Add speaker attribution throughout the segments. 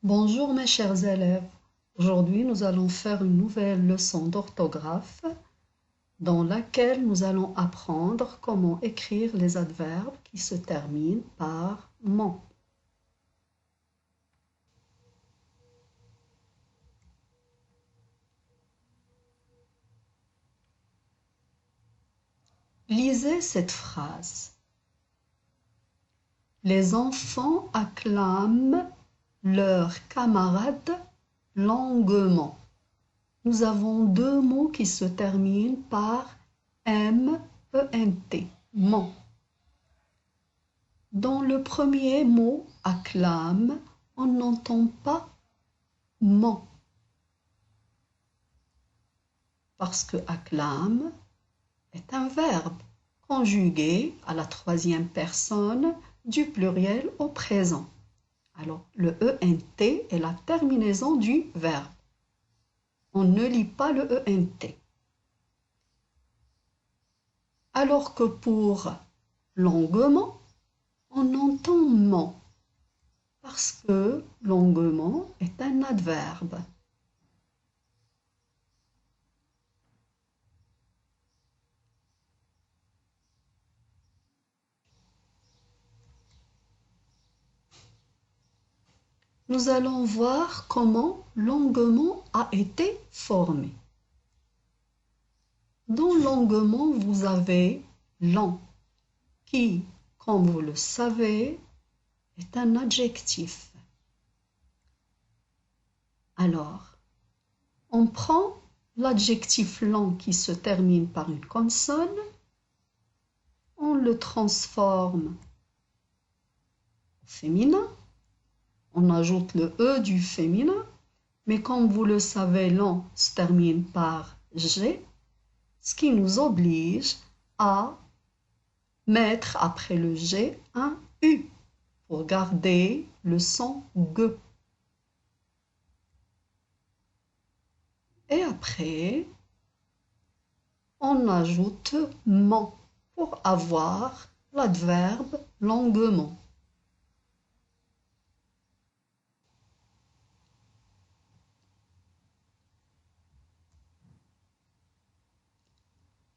Speaker 1: Bonjour mes chers élèves, aujourd'hui nous allons faire une nouvelle leçon d'orthographe dans laquelle nous allons apprendre comment écrire les adverbes qui se terminent par « ment ». Lisez cette phrase. Les enfants acclament leurs camarades longuement. Nous avons deux mots qui se terminent par M-E-N-T, ment. Dans le premier mot acclame, on n'entend pas ment. Parce que acclame est un verbe conjugué à la troisième personne du pluriel au présent. Alors, le ENT est la terminaison du verbe. On ne lit pas le ENT. Alors que pour longuement, on entend ment, parce que longuement est un adverbe. Nous allons voir comment longuement a été formé. Dans longuement, vous avez long, qui, comme vous le savez, est un adjectif. Alors, on prend l'adjectif long qui se termine par une consonne, on le transforme au féminin, on ajoute le E du féminin, mais comme vous le savez, long se termine par G, ce qui nous oblige à mettre après le G un U pour garder le son G. Et après, on ajoute ment pour avoir l'adverbe longuement.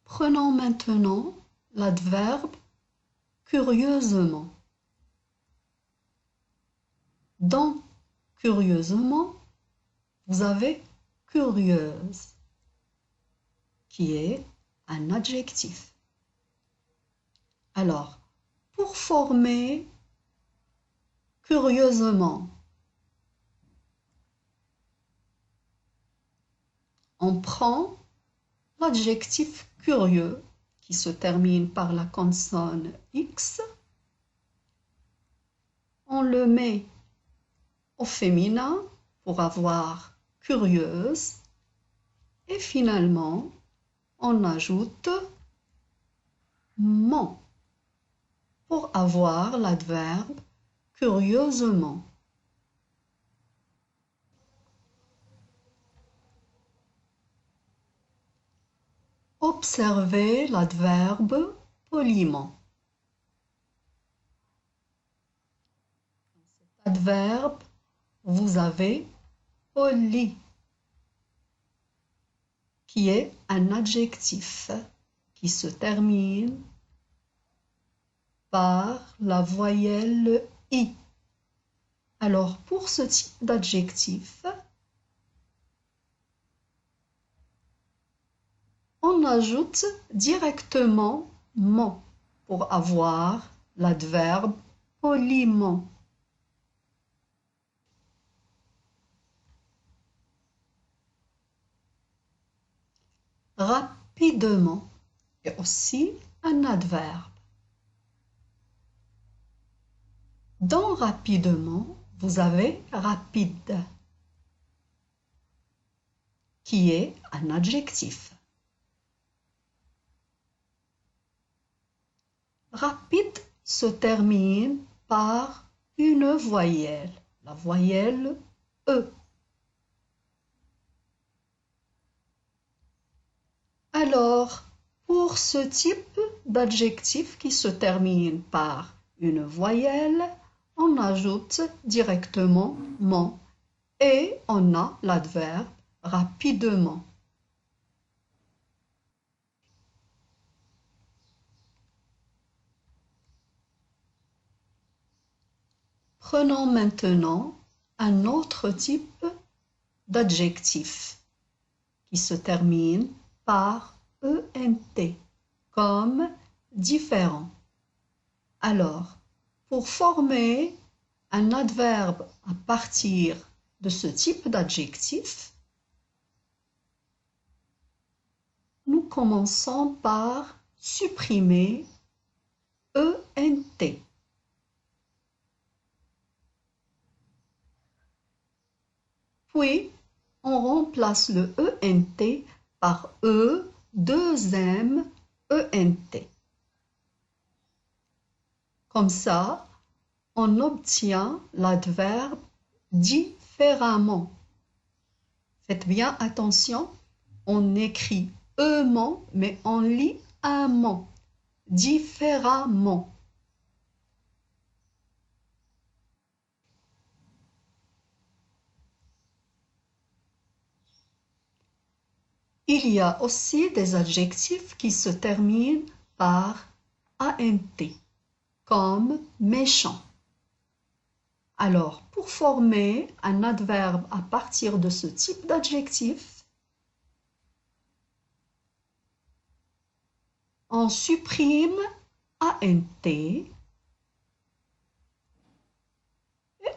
Speaker 1: Prenons maintenant l'adverbe curieusement. Dans curieusement, vous avez curieuse, qui est un adjectif. Alors, pour former curieusement, on prend l'adjectif curieux qui se termine par la consonne X, on le met au féminin pour avoir curieuse et finalement on ajoute ment pour avoir l'adverbe curieusement. Observez l'adverbe poliment. Cet adverbe, vous avez poli, qui est un adjectif qui se termine par la voyelle I. Alors, pour ce type d'adjectif, on ajoute directement ment pour avoir l'adverbe poliment. Rapidement est aussi un adverbe. Dans rapidement, vous avez rapide, qui est un adjectif. Rapide se termine par une voyelle, la voyelle E. Alors, pour ce type d'adjectif qui se termine par une voyelle, on ajoute directement ment et on a l'adverbe rapidement. Prenons maintenant un autre type d'adjectif qui se termine par ENT, comme différent. Alors, pour former un adverbe à partir de ce type d'adjectif, nous commençons par supprimer ENT. Puis, on remplace le ENT par E2M ENT. Comme ça, on obtient l'adverbe différemment. Faites bien attention, on écrit ement, mais on lit amant, différemment. Il y a aussi des adjectifs qui se terminent par ANT, comme méchant. Alors, pour former un adverbe à partir de ce type d'adjectif, on supprime ANT et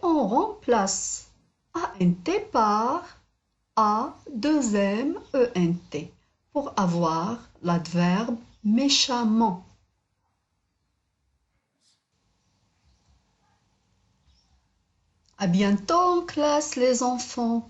Speaker 1: on remplace ANT par A2M ENT pour avoir l'adverbe méchamment. À bientôt en classe les enfants.